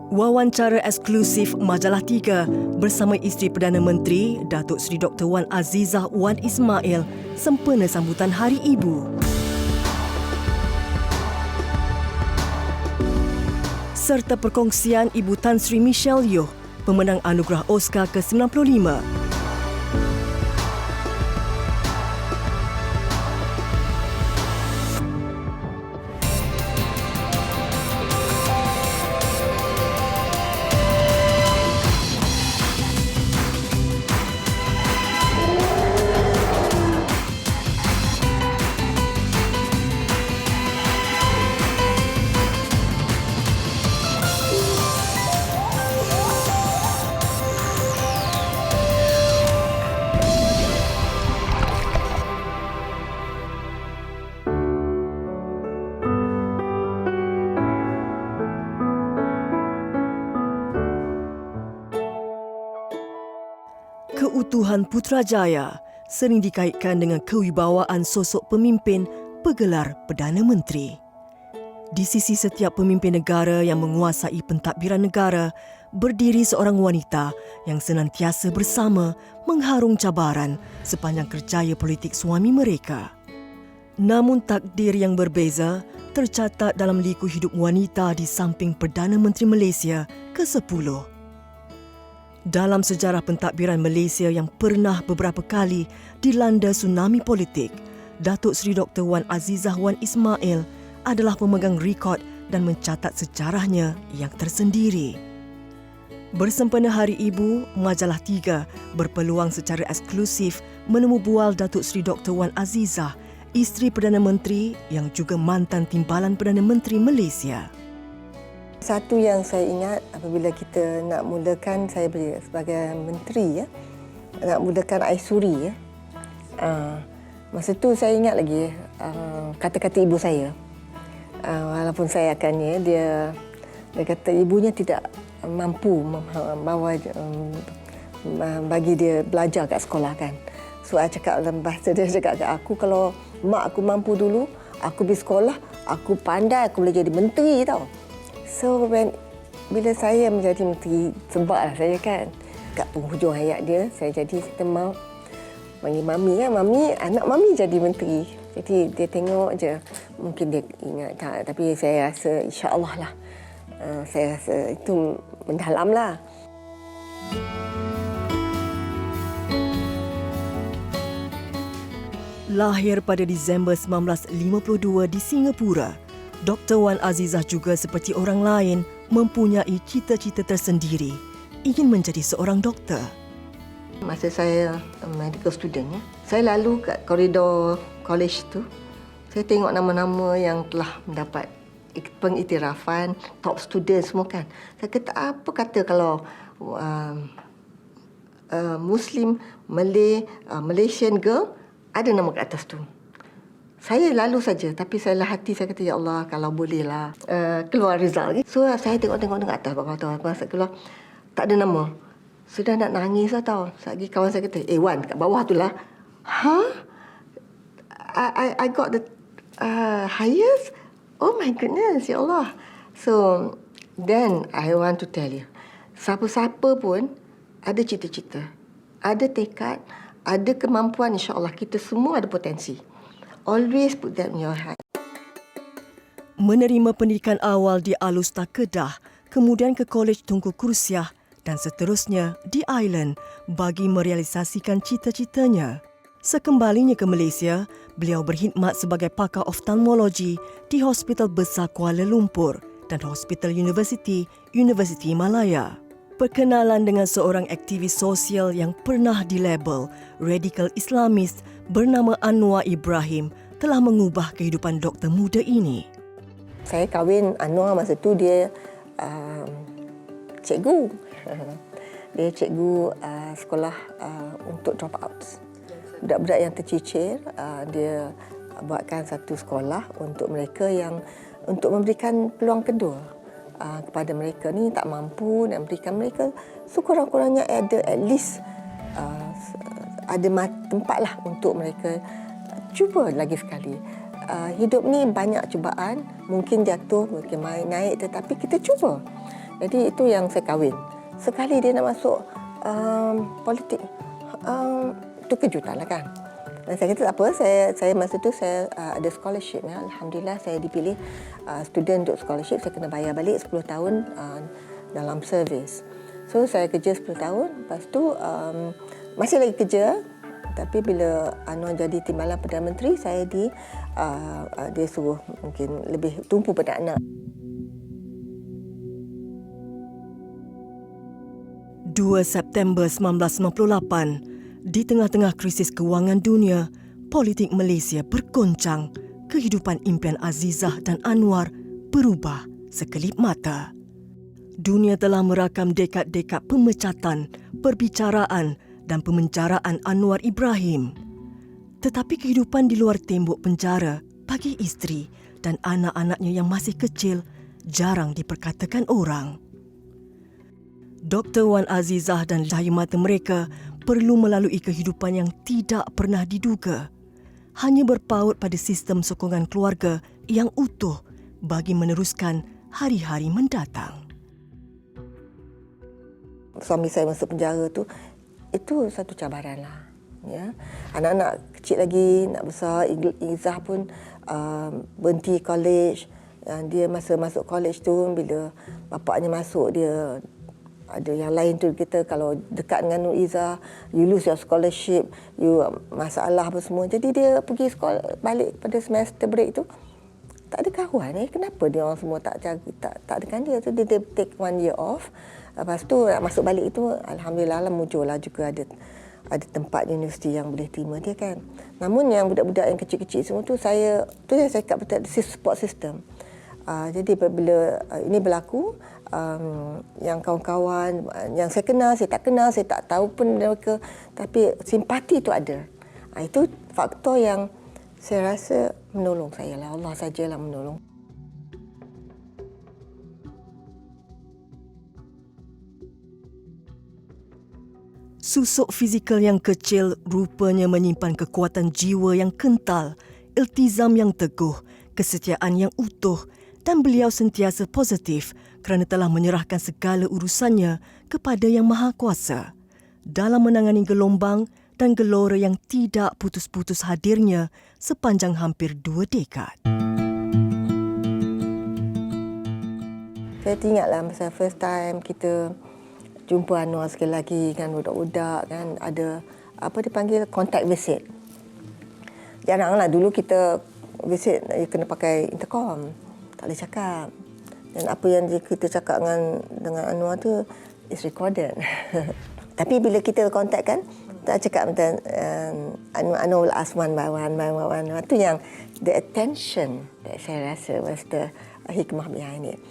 Wawancara eksklusif Majalah 3 bersama isteri Perdana Menteri Datuk Seri Dr. Wan Azizah Wan Ismail sempena sambutan Hari Ibu. Serta perkongsian Ibu Tan Sri Michelle Yeoh, pemenang anugerah Oscar ke-95. Keutuhan Putrajaya sering dikaitkan dengan kewibawaan sosok pemimpin bergelar Perdana Menteri. Di sisi setiap pemimpin negara yang menguasai pentadbiran negara, berdiri seorang wanita yang senantiasa bersama mengharung cabaran sepanjang kerjaya politik suami mereka. Namun takdir yang berbeza tercatat dalam liku hidup wanita di samping Perdana Menteri Malaysia ke-10. Dalam sejarah pentadbiran Malaysia yang pernah beberapa kali dilanda tsunami politik, Datuk Seri Dr. Wan Azizah Wan Ismail adalah pemegang rekod dan mencatat sejarahnya yang tersendiri. Bersempena Hari Ibu, Majalah 3 berpeluang secara eksklusif menemu bual Datuk Seri Dr. Wan Azizah, isteri Perdana Menteri yang juga mantan Timbalan Perdana Menteri Malaysia. Satu yang saya ingat apabila kita nak mulakan, saya sebagai menteri, nak mulakan Aisuri. Masa tu saya ingat lagi kata-kata ibu saya. Walaupun saya akan dia kata ibunya tidak mampu membawa bagi dia belajar kat sekolah kan. So saya cakap dalam bahasa dia cakap kat aku, kalau mak aku mampu dulu, aku pergi sekolah, aku pandai, aku boleh jadi menteri tau. So, bila saya menjadi menteri, sebablah saya kan, kat penghujung hayat dia, saya jadi, kita mau panggil Mami kan, Mami, anak Mami jadi menteri. Jadi, dia tengok je, mungkin dia ingat tak, tapi saya rasa insya-Allah lah. Saya rasa itu mendalam lah. Lahir pada Disember 1952 di Singapura, Dr. Wan Azizah juga seperti orang lain mempunyai cita-cita tersendiri, ingin menjadi seorang doktor. Masa saya medical student, saya lalu kat koridor college tu, saya tengok nama-nama yang telah mendapat pengiktirafan, top student semua kan. Saya kata, apa kata kalau Muslim, Malay, Malaysian girl, ada nama kat atas tu. Saya lalu saja, tapi saya hati saya kata, ya Allah, kalau bolehlah keluar result. So saya tengok atas bawah tu, saya keluar tak ada nama. Sudah nak nangis lah tau. Lagi kawan saya kata, Wan, kat bawah tu lah. I got the highest. Oh my goodness, ya Allah. So then I want to tell you, siapa-siapa pun ada cita-cita, ada tekad, ada kemampuan, insya-Allah kita semua ada potensi. Always put that in your heart. Menerima pendidikan awal di Alusta Kedah, kemudian ke Kolej Tunku Kursiah dan seterusnya di Island bagi merealisasikan cita-citanya. Sekembalinya ke Malaysia, beliau berkhidmat sebagai pakar oftalmologi di Hospital Besar Kuala Lumpur dan Hospital University Malaya. Perkenalan dengan seorang aktivis sosial yang pernah dilabel radikal Islamis bernama Anwar Ibrahim telah mengubah kehidupan doktor muda ini. Saya kahwin Anwar masa tu dia cikgu. Dia cikgu sekolah untuk dropouts. Budak-budak yang tercicir, dia buatkan satu sekolah untuk mereka yang untuk memberikan peluang kedua kepada mereka ni tak mampu, dan berikan mereka sekurang-kurangnya ada at least ada tempat lah untuk mereka cuba lagi sekali. Hidup ni banyak cubaan, mungkin jatuh, mungkin naik, tetapi kita cuba. Jadi itu yang saya kahwin. Sekali dia nak masuk politik, itu kejutan lah kan. Dan saya kata tak apa, saya masa tu saya ada scholarship. Ya. Alhamdulillah saya dipilih student untuk scholarship. Saya kena bayar balik 10 tahun dalam servis. So saya kerja 10 tahun. Lepas tu masih lagi kerja. Tapi bila Anwar jadi Timbalan Perdana Menteri, saya dia suruh mungkin lebih tumpu pada anak. 2 September 1998, di tengah-tengah krisis kewangan dunia, politik Malaysia bergoncang. Kehidupan impian Azizah dan Anwar berubah sekelip mata. Dunia telah merakam dekad-dekad pemecatan, perbicaraan dan pemenjaraan Anwar Ibrahim. Tetapi kehidupan di luar tembok penjara bagi isteri dan anak-anaknya yang masih kecil jarang diperkatakan orang. Dr. Wan Azizah dan cahaya mata mereka perlu melalui kehidupan yang tidak pernah diduga. Hanya berpaut pada sistem sokongan keluarga yang utuh bagi meneruskan hari-hari mendatang. Suami saya masuk penjara tu, itu satu cabaran lah. Ya. Anak-anak kecil lagi, nak besar, Izzah pun berhenti college. Dia masa masuk college tu, bila bapaknya masuk, dia ada yang lain tu, kita kalau dekat dengan Nur Izzah, you lose your scholarship, you masalah apa semua. Jadi dia pergi sekolah, balik pada semester break tu, tak ada kawan. Kenapa dia orang semua tak adakan dia? So dia take 1 year off. Lepas tu masuk balik itu, alhamdulillah lah muncul lah juga ada tempat universiti yang boleh terima dia kan. Namun yang budak-budak yang kecil-kecil semua tu saya cakap betul support system. Jadi bila ini berlaku, yang kawan-kawan yang saya kenal, saya tak kenal, saya tak tahu pun mereka, tapi simpati tu ada. Itu faktor yang saya rasa menolong saya lah. Allah sajalah menolong. Susuk fizikal yang kecil rupanya menyimpan kekuatan jiwa yang kental, iltizam yang teguh, kesetiaan yang utuh dan beliau sentiasa positif kerana telah menyerahkan segala urusannya kepada Yang Maha Kuasa. Dalam menangani gelombang dan gelora yang tidak putus-putus hadirnya sepanjang hampir 2 dekad. Saya ingatlah masa first time kita jumpa Anwar sekali lagi kan, budak-budak kan, ada apa dipanggil contact visit. Jaranglah dulu kita visit kena pakai intercom, tak boleh cakap. Dan apa yang kita cakap dengan Anwar tu is recorded. Tapi bila kita contact kan, tak cakap macam Anwar will ask one by one. Itu yang the attention that saya rasa was the hikmah behind it.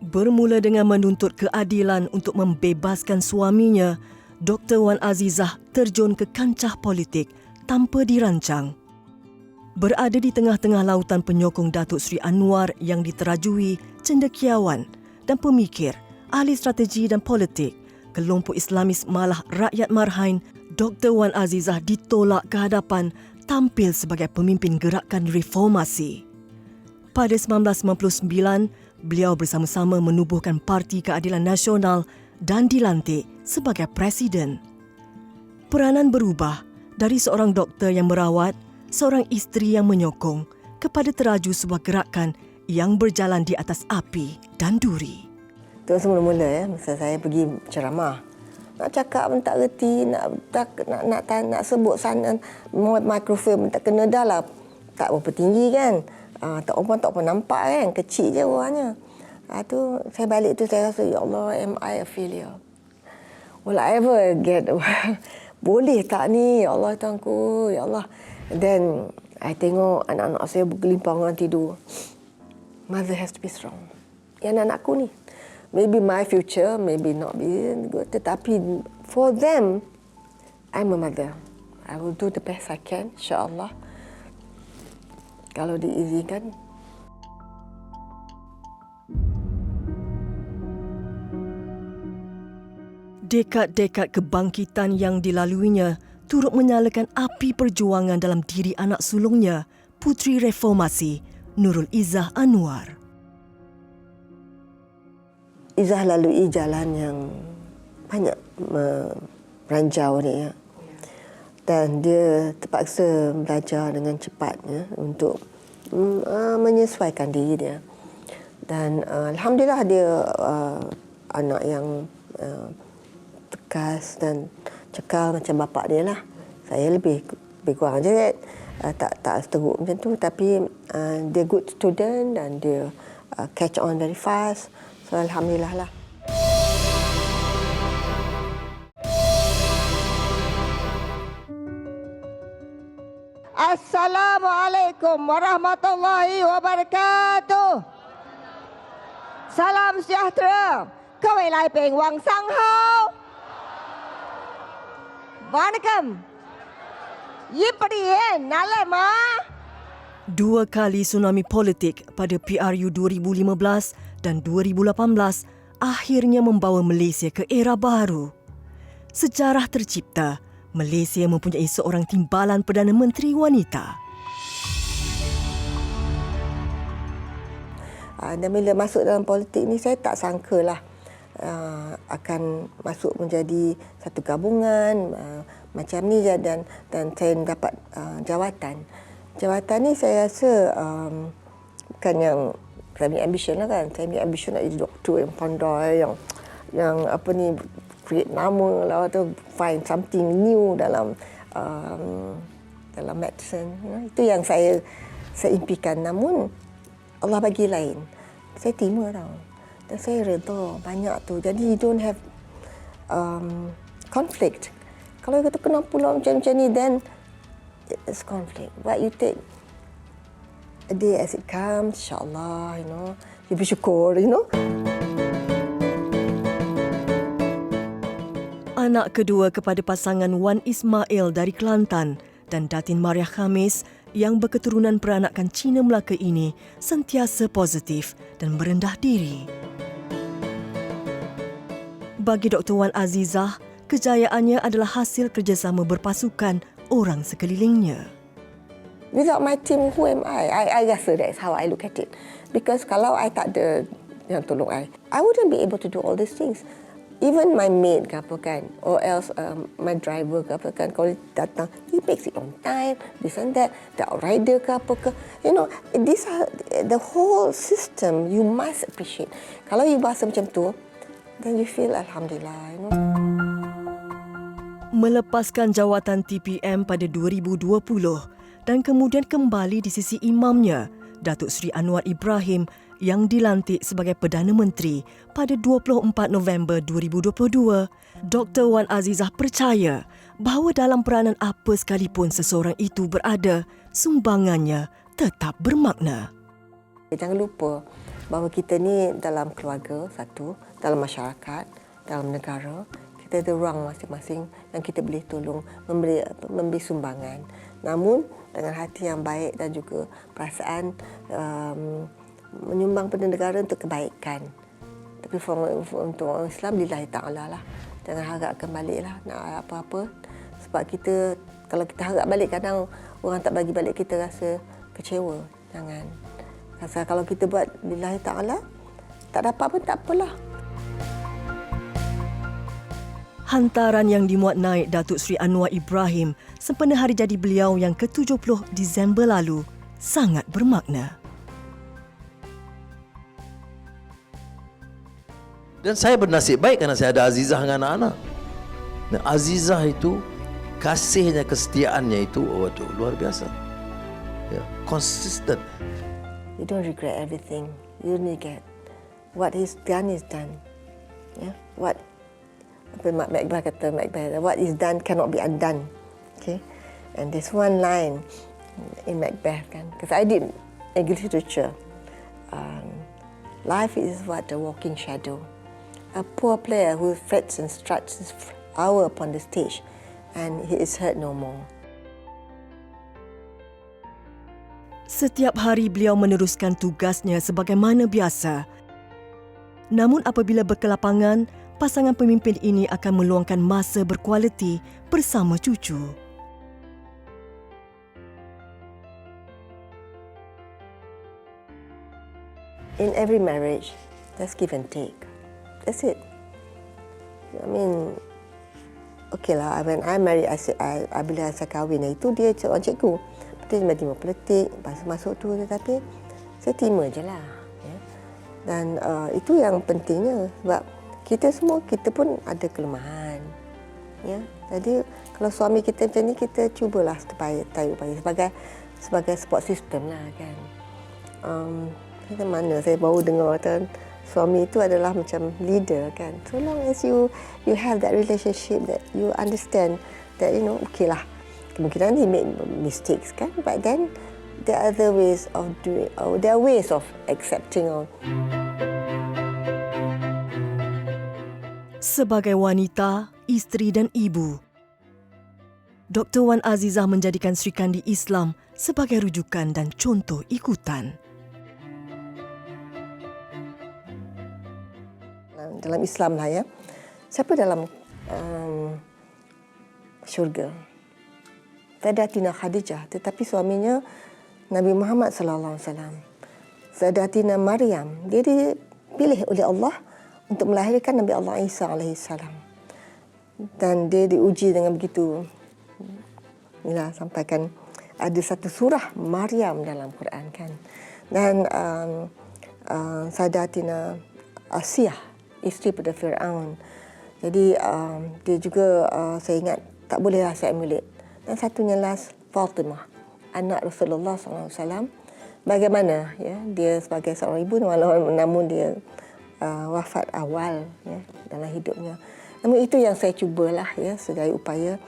Bermula dengan menuntut keadilan untuk membebaskan suaminya, Dr. Wan Azizah terjun ke kancah politik tanpa dirancang. Berada di tengah-tengah lautan penyokong Datuk Seri Anwar yang diterajui cendekiawan dan pemikir, ahli strategi dan politik, kelompok Islamis Malah Rakyat Marhain, Dr. Wan Azizah ditolak ke hadapan tampil sebagai pemimpin gerakan reformasi. Pada 1999, beliau bersama-sama menubuhkan Parti Keadilan Nasional dan dilantik sebagai Presiden. Peranan berubah dari seorang doktor yang merawat, seorang isteri yang menyokong, kepada teraju sebuah gerakan yang berjalan di atas api dan duri. Itu semula-mula masa saya pergi ceramah. Nak cakap pun tak reti, nak sebut sana, mikrofon tak kena dah lah. Tak berapa tinggi kan. Tak apa nampak kan, kecil je orangnya. Tu saya balik tu saya rasa, ya Allah, am I a failure? Will I ever get boleh tak ni, ya Allah Tuanku, ya Allah. Then I tengok anak-anak saya bergelimpang tidur. Mother has to be strong. Yang anak-anakku ni, maybe my future, maybe not be good, tetapi for them, I'm a mother. I will do the best I can, insya-Allah. Kalau diizinkan. Dekad-dekad kebangkitan yang dilaluinya turut menyalakan api perjuangan dalam diri anak sulungnya, Puteri Reformasi Nurul Izzah Anwar. Izzah lalui jalan yang banyak meranjau ni ya. Dan dia terpaksa belajar dengan cepat ya, untuk menyesuaikan diri dia. Dan alhamdulillah dia anak yang tegas dan cekal macam bapa dia lah. Saya lebih kurang je tak seteruk macam tu, tapi dia good student dan dia catch on very fast. So alhamdulillah lah. Assalamualaikum warahmatullahi wabarakatuh. Salam sejahtera. 各位来宾晚上好。Vanakkam. எப்படி நலமா? 2 kali tsunami politik pada PRU 2015 dan 2018 akhirnya membawa Malaysia ke era baru. Sejarah tercipta, Malaysia mempunyai seorang timbalan Perdana Menteri wanita. Dan bila masuk dalam politik ni, saya tak sangkalah akan masuk menjadi satu gabungan macam ni, dan saya dapat jawatan. Jawatan ni saya rasa bukan yang saya punya ambition lah kan. Saya punya ambition nak jadi doktor yang pandai, yang apa ni, create nama lah, atau find something new dalam medicine. Itu yang saya impikan. Namun Allah bagi lain. Saya terima tau. Dan saya redha banyak tu. Jadi you don't have conflict. Kalau kata kena pula macam ni, then it's conflict. But you take a day as it comes, insyaAllah, you know. You bersyukur, you know. Anak kedua kepada pasangan Wan Ismail dari Kelantan dan Datin Mariah Khamis yang berketurunan peranakan Cina Melaka ini sentiasa positif dan merendah diri. Bagi Dr. Wan Azizah, kejayaannya adalah hasil kerjasama berpasukan orang sekelilingnya. Without my team, who am I? I rasa that's how I look at it. Because kalau I tak ada yang tolong I wouldn't be able to do all these things. Even my maid ke apa kan, or else my driver ke apa kan, kalau datang, he makes it on time, this and that, the rider ke apa ke. You know, these are the whole system you must appreciate. Kalau you bahasa macam tu, then you feel alhamdulillah, you know. Melepaskan jawatan TPM pada 2020 dan kemudian kembali di sisi imamnya, Datuk Seri Anwar Ibrahim yang dilantik sebagai Perdana Menteri pada 24 November 2022, Dr. Wan Azizah percaya bahawa dalam peranan apa sekalipun seseorang itu berada, sumbangannya tetap bermakna. Jangan lupa bahawa kita ni dalam keluarga satu, dalam masyarakat, dalam negara, kita ada ruang masing-masing yang kita boleh tolong, memberi sumbangan. Namun dengan hati yang baik dan juga perasaan menyumbang pada negara untuk kebaikan. Tapi untuk orang Islam, lillahi ta'ala lah. Jangan harapkan balik lah nak apa-apa. Sebab kita, kalau kita harap balik, kadang orang tak bagi balik, kita rasa kecewa. Jangan. Rasa kalau kita buat lillahi ta'ala, tak dapat pun tak apalah. Hantaran yang dimuat naik Datuk Seri Anwar Ibrahim sempena hari jadi beliau yang ke-70 Disember lalu sangat bermakna. Dan saya bernasib baik kerana saya ada Azizah dengan anak-anak. Dan Azizah itu, kasihnya, kesetiaannya itu, waduh, luar biasa. Ya, konsisten. You don't regret everything. You regret what is done is done. Yeah? What Macbeth kata, what is done cannot be undone. Okay? And there's one line in Macbeth kan, because I did English literature. Life is what a walking shadow. A poor player who frets and struts his hour upon the stage, and he is heard no more. Setiap hari beliau meneruskan tugasnya sebagaimana biasa. Namun apabila berkelapangan, pasangan pemimpin ini akan meluangkan masa berkualiti bersama cucu. In every marriage, there's give and take. That's it. I mean, okay lah, when I married, bila saya kahwin itu dia seorang cikgu. Dia terima politik, masuk tu, tetapi saya terima je lah. Ya. Dan itu yang pentingnya sebab kita pun ada kelemahan. Ya. Jadi kalau suami kita macam ni, kita cubalah tarik upaya sebagai support system lah kan. Macam mana saya baru dengar kata suami itu adalah macam leader kan. So long as you have that relationship, that you understand that okay lah, kemungkinan he make mistakes kan, but then there are other ways of doing, there are ways of accepting. Sebagai wanita, isteri dan ibu, Dr. Wan Azizah menjadikan Sri Kandi Islam sebagai rujukan dan contoh ikutan. Dalam Islam lah ya, siapa dalam syurga? Sayyidatina Khadijah, tetapi suaminya Nabi Muhammad sallallahu alaihi wasallam. Sayyidatina Maryam, dia dipilih oleh Allah untuk melahirkan Nabi Allah Isa alaihi salam. Dan dia diuji dengan begitu. Inilah sampaikan ada satu surah Maryam dalam Quran kan. Dan Sayyidatina Asiyah, isteri pada Fir'aun. Jadi dia juga saya ingat tak bolehlah saya emulate. Dan satunya last Fatimah, anak Rasulullah SAW. Bagaimana ya dia sebagai seorang ibu namun dia wafat awal ya dalam hidupnya. Namun itu yang saya cubalah ya sedaya upaya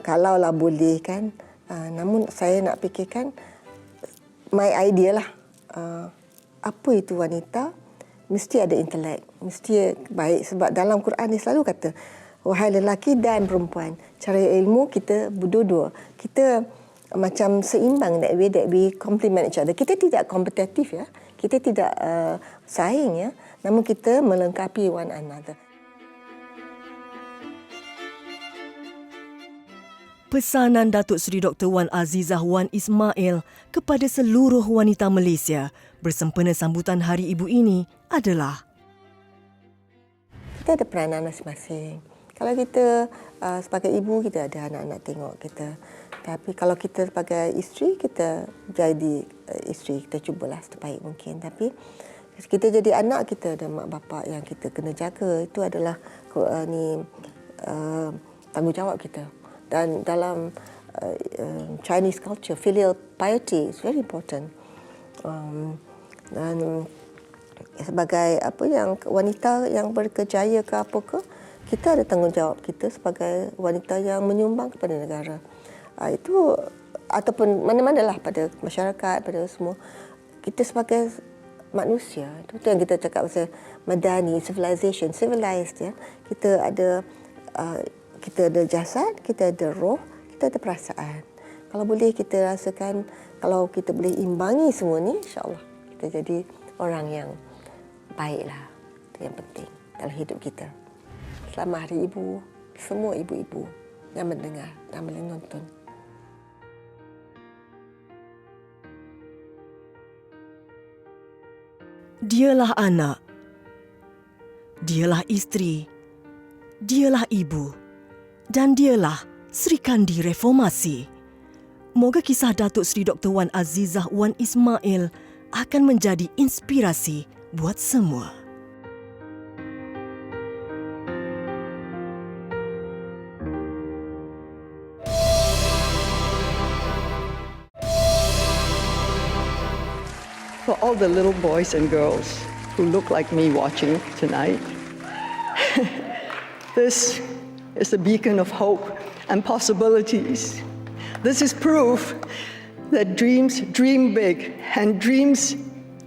kalaulah boleh kan. Namun saya nak fikirkan my idea lah. Apa itu wanita? Mesti ada intelek, mesti baik sebab dalam Quran ni selalu kata wahai lelaki dan perempuan, cari ilmu kita berdua-dua. Kita macam seimbang that we complement each other. Kita tidak kompetitif ya. Kita tidak saing ya, namun kita melengkapi one another. Pesanan Datuk Seri Dr. Wan Azizah Wan Ismail kepada seluruh wanita Malaysia bersempena sambutan Hari Ibu ini adalah kita ada peranan masing-masing. Kalau kita sebagai ibu, kita ada anak-anak tengok kita. Tapi kalau kita sebagai isteri, kita jadi isteri, kita cubalah sebaik mungkin. Tapi kita jadi anak, kita ada mak bapak yang kita kena jaga. Itu adalah tanggungjawab kita. Dan dalam Chinese culture, filial piety is very important. Dan sebagai wanita yang berkejaya ke apa ke, kita ada tanggungjawab kita sebagai wanita yang menyumbang kepada negara. Itu ataupun mana-manalah pada masyarakat, pada semua. Kita sebagai manusia, itu yang kita cakap pasal madani, civilization, civilized ya. Kita ada jasad, kita ada roh, kita ada perasaan. Kalau boleh kita rasakan, kalau kita boleh imbangi semua ni, insya-Allah kita jadi orang yang baiklah. Itu yang penting dalam hidup kita. Selamat Hari Ibu, semua ibu-ibu yang mendengar dan menonton. dialah anak, dialah isteri, dialah ibu dan dialah Sri Kandi Reformasi. Moga kisah Datuk Seri Dr. Wan Azizah Wan Ismail akan menjadi inspirasi buat semua. For all the little boys and girls who look like me watching tonight, this is a beacon of hope and possibilities. This is proof that dreams dream big and dreams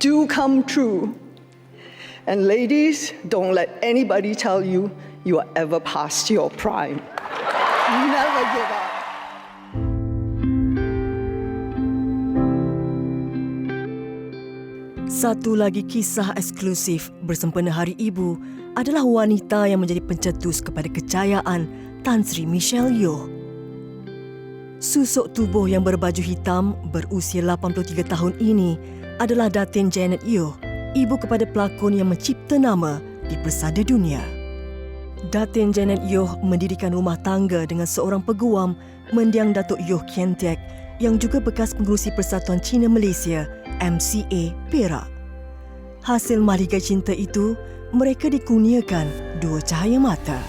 do come true. And ladies, don't let anybody tell you you are ever past your prime. Never give up. Satu lagi kisah eksklusif bersempena Hari Ibu adalah wanita yang menjadi pencetus kepada kejayaan Tan Sri Michelle Yeoh. Susuk tubuh yang berbaju hitam berusia 83 tahun ini adalah Datin Janet Yeoh, ibu kepada pelakon yang mencipta nama di persada dunia. Datin Janet Yoh mendirikan rumah tangga dengan seorang peguam, mendiang Datuk Yoh Kian Teck yang juga bekas pengerusi Persatuan Cina Malaysia MCA Perak. Hasil mahligai cinta itu, mereka dikurniakan 2 cahaya mata.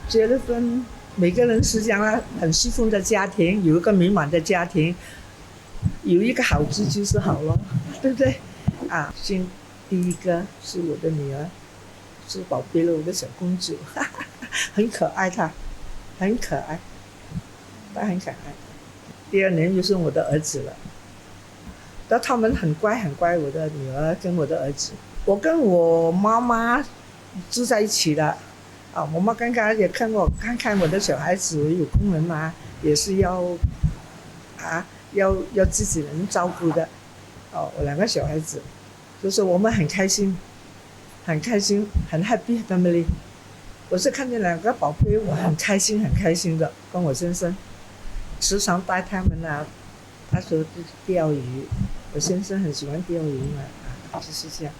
结了婚，每个人是将来很幸福的家庭，有一个美满的家庭，有一个好字就是好了，对不对？啊，第一个是我的女儿，是宝贝了，我的小公主，很可爱她，很可爱，她很可爱。第二年就是我的儿子了，但他们很乖很乖，我的女儿跟我的儿子，我跟我妈妈住在一起的。我妈刚刚也看我的小孩子有工人嘛，也是要自己人照顾的。我2个小孩子，就是我们很开心，很 happy family。我是看见2个宝贝，我很开心的，跟我先生时常带他们他说钓鱼，我先生很喜欢钓鱼嘛，就是这样。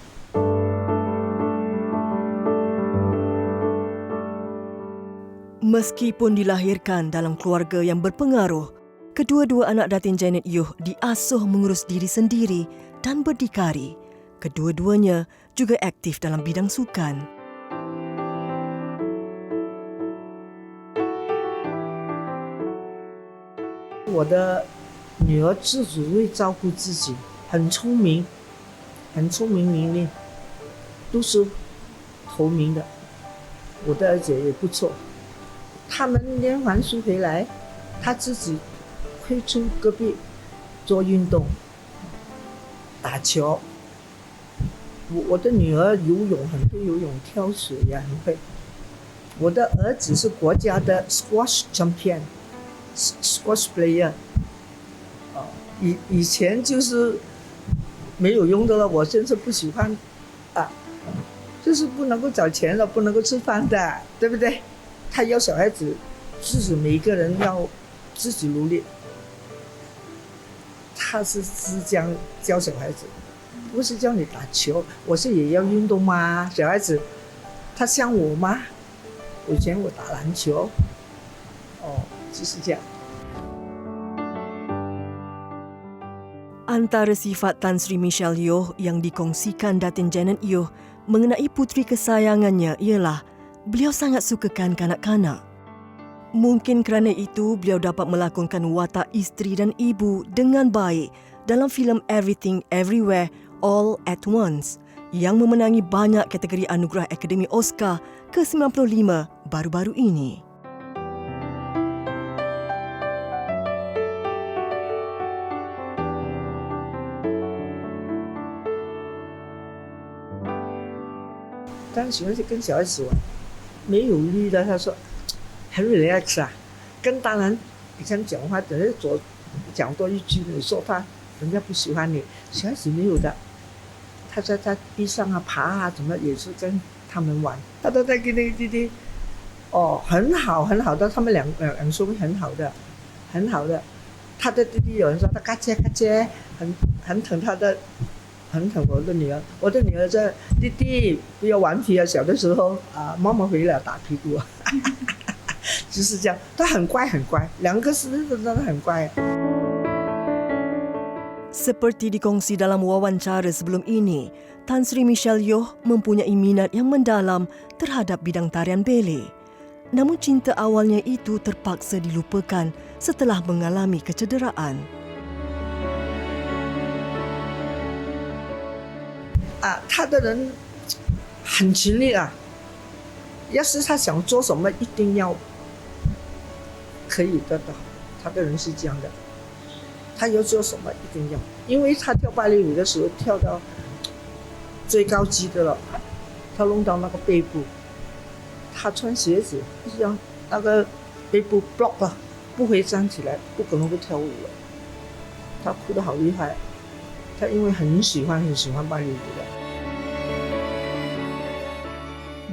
Meskipun dilahirkan dalam keluarga yang berpengaruh, kedua-dua anak Datin Janet Yoh diasuh mengurus diri sendiri dan berdikari. Kedua-duanya juga aktif dalam bidang sukan. Saya的女儿自主会照顾自己，很聪明伶俐，都是头名的。我的儿子也不错。他们念完书回来，他自己会去隔壁做运动，打球。我的女儿游泳很会游泳，跳水也很会。我的儿子是国家的 squash champion，squash player。以前就是没有用的了，我现在不喜欢就是不能够找钱了，不能够吃饭的，对不对？他要小孩子自己每一个人要自己努力，他是这样教小孩子，不是叫你打球，我是也要运动嘛。小孩子他像我吗？以前我打篮球，就是这样。Antara sifat Tan Sri Michelle Yoh yang dikongsikan Datin Janet Yoh mengenai puteri kesayangannya ialah beliau sangat sukakan kanak-kanak. Mungkin kerana itu beliau dapat melakonkan watak isteri dan ibu dengan baik dalam filem Everything Everywhere All at Once yang memenangi banyak kategori anugerah Akademi Oscar ke-95 baru-baru ini.当时喜欢跟小孩子玩，没有力的，他说很 relax 跟大人你像讲话，等下讲多一句，你说他人家不喜欢你，小孩子没有的，他在地上爬怎么也是跟他们玩，他都在跟那个弟弟，很好的，他们两兄弟很好的，他的弟弟有人说他嘎吱，很疼他的。很疼我的女儿，这弟弟不要顽皮小的时候妈妈回来打屁股就是这样，他很乖，2个是真的很乖。Seperti dikongsi dalam wawancara sebelum ini, Tan Sri Michelle Yoh mempunyai minat yang mendalam terhadap bidang tarian ballet. Namun cinta awalnya itu terpaksa dilupakan setelah mengalami kecederaan. 他的人很勤力要是他想做什么，一定要可以得到。他的人是这样的，他要做什么一定要，因为他跳芭蕾舞的时候跳到最高级的了，他弄到那个背部，他穿鞋子让那个背部 block 了，不会站起来，不可能会跳舞了。他哭得好厉害，他因为很喜欢芭蕾舞的。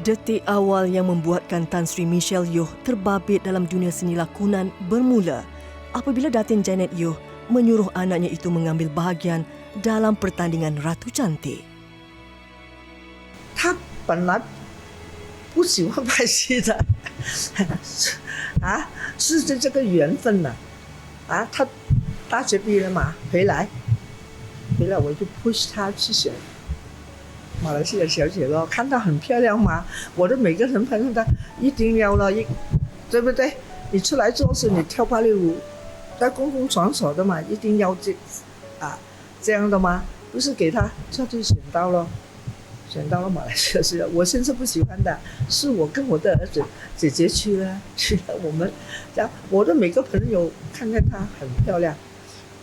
Detik awal yang membuatkan Tan Sri Michelle Yeoh terbabit dalam dunia seni lakonan bermula apabila Datin Janet Yeoh menyuruh anaknya itu mengambil bahagian dalam pertandingan Ratu Cantik. 他本来不喜欢拍戏的，啊，是这个缘分呐，啊，他大学毕业了嘛，回来我就 push 他去选马来西亚小姐咯，看她很漂亮嘛，我的每个人朋友他一定要了，对不对？你出来做事，你跳芭蕾舞，在公共场所的嘛，一定要这样的吗？不是给他，他就选到了马来西亚小姐。我先生不喜欢的，是我跟我的儿子姐姐去了，我们家我的每个朋友看见她很漂亮，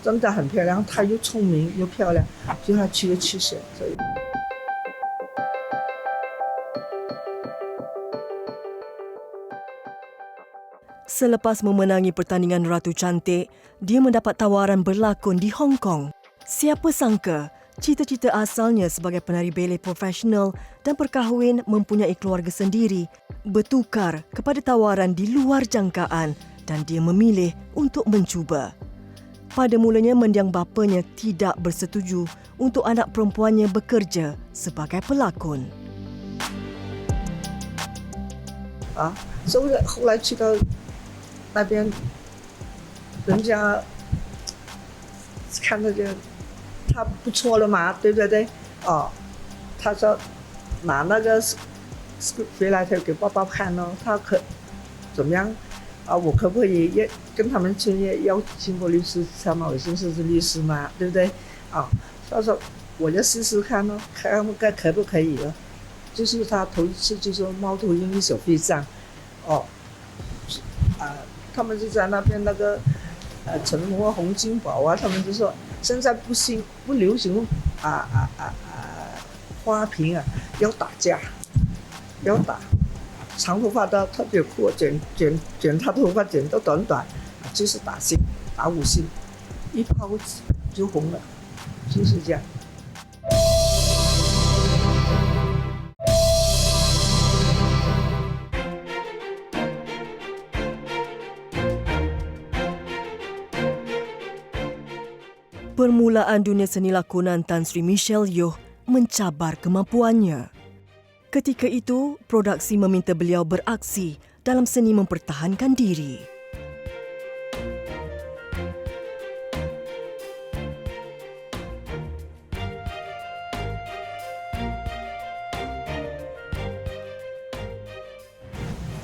真的很漂亮，她又聪明又漂亮，就她去选，所以。Selepas memenangi pertandingan Ratu Cantik, dia mendapat tawaran berlakon di Hong Kong. Siapa sangka, cita-cita asalnya sebagai penari ballet profesional dan berkahwin mempunyai keluarga sendiri bertukar kepada tawaran di luar jangkaan dan dia memilih untuk mencuba. Pada mulanya mendiang bapanya tidak bersetuju untuk anak perempuannya bekerja sebagai pelakon. 所以后来去到那边，人家看到他不错了嘛，对不对？他说拿那个 script 回来，他给爸爸看咯，他怎么样？我可不可以跟他们签约，要经过律师，他们我先生是律师嘛，对不对？他说我就试试看咯，看可不可以了。就是他头一次就说猫头鹰一手臂上，他们就在那边那个陈国洪金宝啊，他们就说现在不流行花瓶啊，要打架，要打，长头发的特别酷，卷他头发剪到短，就是打五星，一抛就红了，就是这样。Permulaan dunia seni lakonan Tan Sri Michelle Yeoh mencabar kemampuannya. Ketika itu, produksi meminta beliau beraksi dalam seni mempertahankan diri.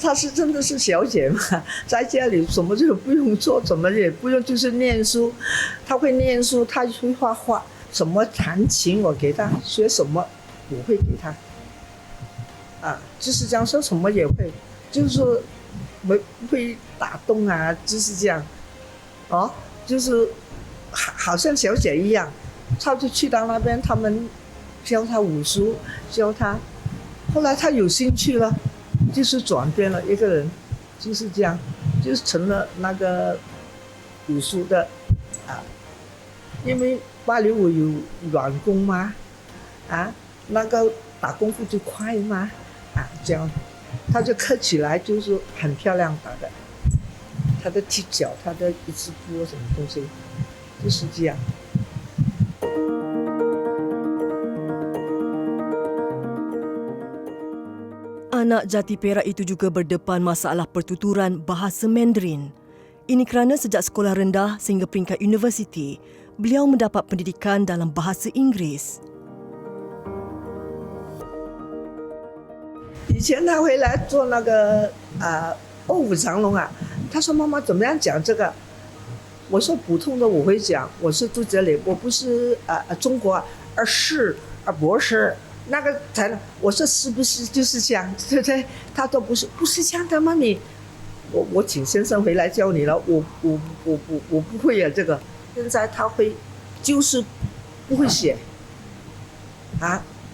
她是真的是小姐嘛，在家里什么就不用做，什么也不用，就是念书。她会念书，她会画画，什么弹琴我给她学什么，我会给她。就是这样说，什么也会，就是说不会打洞啊，就是这样。就是好像小姐一样，她就去到那边，他们教她武术，教她，后来她有兴趣了。就是转变了一个人，就是这样，就是成了那个武术的因为芭蕾舞有软功嘛，那个打功夫就快嘛，这样，他就刻起来就是很漂亮打的，他的踢脚，他的一字步什么东西，就是这样。Anak jati Perak itu juga berdepan masalah pertuturan bahasa Mandarin. Ini kerana sejak sekolah rendah sehingga peringkat universiti, beliau mendapat pendidikan dalam bahasa Inggeris. 以前他回来做那个卧虎藏龙他说妈妈怎么样讲这个？我说普通的我会讲，我是住这里，我不是中国，而是博士。那个才能，我说是不是就是这样，对不对？他都不是这样的吗？我请先生回来教你了，我不会这个。现在他会，就是不会写，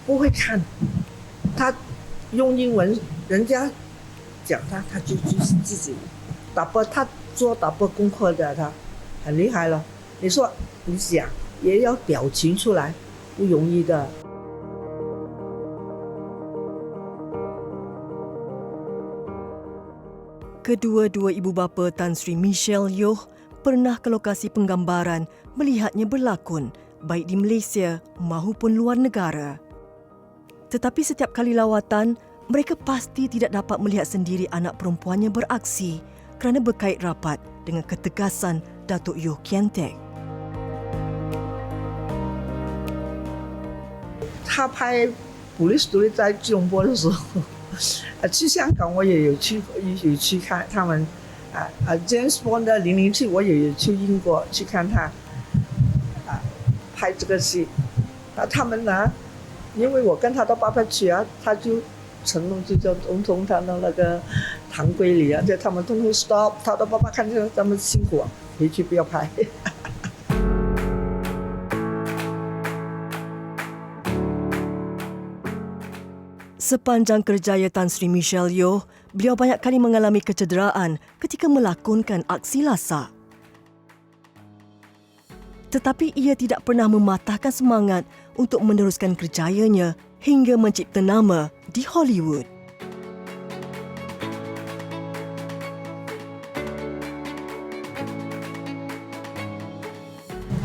不会看，他用英文，人家讲他就是自己他做功课的，他很厉害了，你说你讲也要表情出来，不容易的。Kedua-dua ibu bapa Tan Sri Michelle Yeoh pernah ke lokasi penggambaran melihatnya berlakon baik di Malaysia maupun luar negara. Tetapi setiap kali lawatan, mereka pasti tidak dapat melihat sendiri anak perempuannya beraksi kerana berkait rapat dengan ketegasan Datuk Yeoh Kian Teck. 他拍《Police Story》在吉隆坡的时候，去香港我也有去看他们，James Bond 的007我也有去英国去看他，拍这个戏，他们呢，因为我跟他到爸爸去啊，他就承诺就叫通通他的那个堂闺里啊，叫他们通通 stop， 他的爸爸看见他们辛苦啊，回去不要拍。Sepanjang kerjaya Tan Sri Michelle Yeoh, beliau banyak kali mengalami kecederaan ketika melakonkan aksi lasak. Tetapi ia tidak pernah mematahkan semangat untuk meneruskan kerjayanya hingga mencipta nama di Hollywood.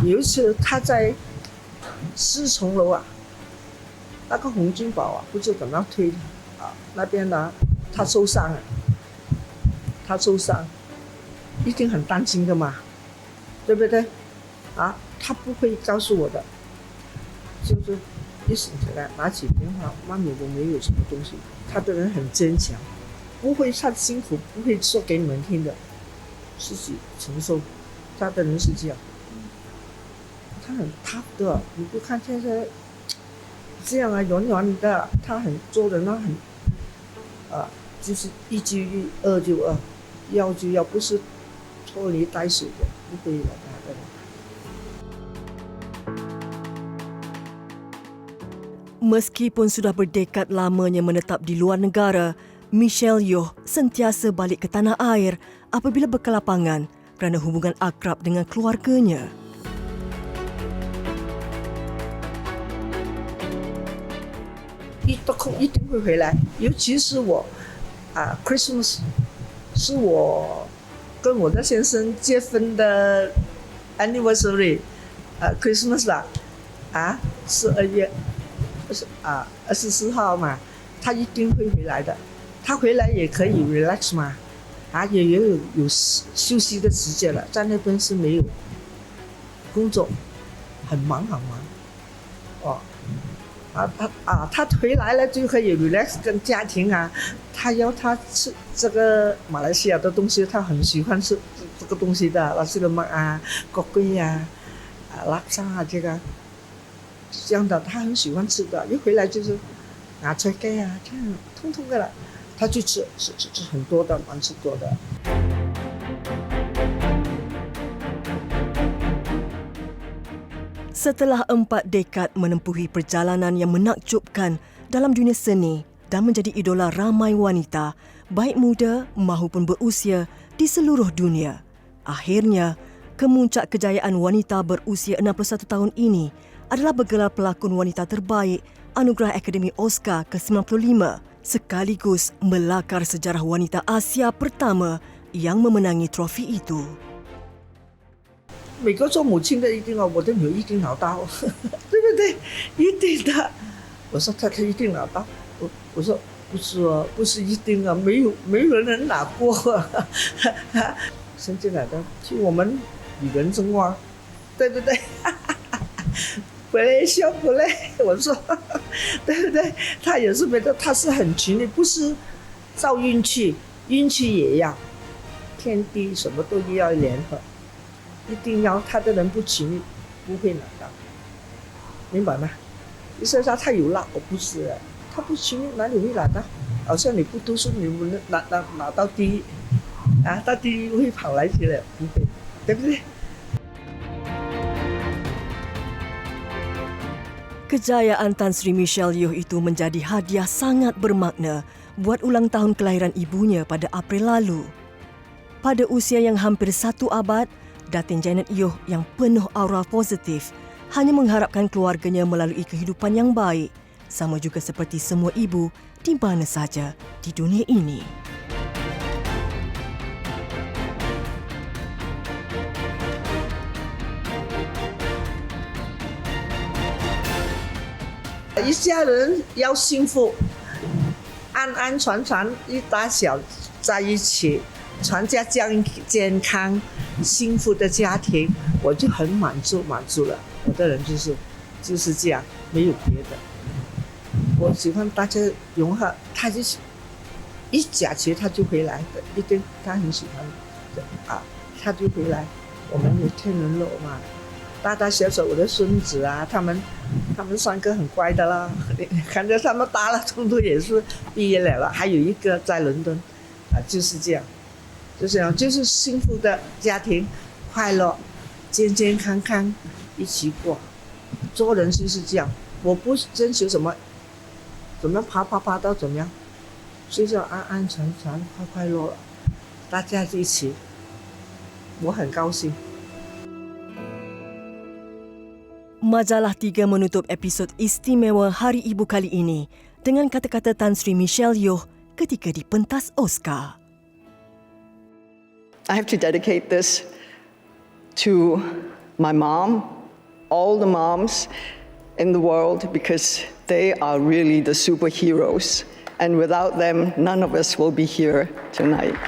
有一次他在4重楼啊，那个洪金宝啊，不知怎么样推啊，那边呢，他受伤了，一定很担心的嘛，对不对？啊，他不会告诉我的，就是一醒起来拿起电话，妈咪我没有什么东西。他的人很坚强，不会他辛苦不会说给你们听的，自己承受。他的人是这样，他很 tough 的，你不看现在这样啊，软软的，他很做人很就是一就一，二就二，要就要，不是拖泥带水的，不会的他的人。 Meskipun sudah berdekad lamanya menetap di luar negara, Michelle Yeoh sentiasa balik ke tanah air apabila berkelapangan kerana hubungan akrab dengan keluarganya.一定会回来，尤其是我Christmas 是我跟我的先生结婚的 anniversary， Christmas 啦，12月24号嘛，他一定会回来的。他回来也可以 relax 嘛，也有休息的时间了，在那边是没有工作，很忙哦。他回来了就可以 relax 跟家庭啊。他要他吃这个马来西亚的东西，他很喜欢吃这个东西的，nasi lemak kok kuih laksa这个。 这样的他很喜欢吃的，一回来就是芽菜鸡这样通通的了，他就吃很多的，蛮吃多的。Setelah 4 dekad menempuhi perjalanan yang menakjubkan dalam dunia seni dan menjadi idola ramai wanita, baik muda maupun berusia di seluruh dunia, akhirnya kemuncak kejayaan wanita berusia 61 tahun ini adalah bergelar pelakon wanita terbaik Anugerah Akademi Oscar ke-95 sekaligus melakar sejarah wanita Asia pertama yang memenangi trofi itu. 每个做母亲的一定我的女儿一定拿到，对不对？一定的。我说她一定拿到，我说不是一定啊，没有人能拿过。生进来的就我们女人争光，对不对？不累笑不累，我说对不对？他也是觉得他是很勤力，不是照运气，运气也要，天地什么都要联合，一定要他的人不勤力不会拿到，明白吗？你说他有辣，我不是，他不勤力哪里会拿到？好像你不读书，你不能拿到第一到第一会跑来去了，不会，对不对？ Kejayaan Tan Sri Michelle Yeoh itu menjadi hadiah sangat bermakna buat ulang tahun kelahiran ibunya pada April lalu. Pada usia yang hampir 1 abad, Datin Janet Yoh yang penuh aura positif hanya mengharapkan keluarganya melalui kehidupan yang baik, sama juga seperti semua ibu di mana saja di dunia ini.一家人要幸福，安安全全一大小在一起，全家健康幸福的家庭，我就很满足了。我的人就是这样，没有别的。我喜欢大家融合，他就是一假期他就回来的，一定他很喜欢的啊，他就回来。我们有天伦乐嘛，大大小小我的孙子啊，他们3个很乖的啦，看着他们大了，通通也是毕业了，还有一个在伦敦，啊，就是这样，就是幸福的家庭，快乐，健健康康一起过，做人就是这样，我不追求什么爬到怎么样，就是安安全全、快快乐乐，大家一起，我很高兴。 Majalah 3 menutup episod istimewa Hari Ibu kali ini dengan kata-kata Tan Sri Michelle Yeoh ketika di pentas Oscar. I have to dedicate this to my mom, all the moms in the world, because they are really the superheroes. And without them, none of us will be here tonight.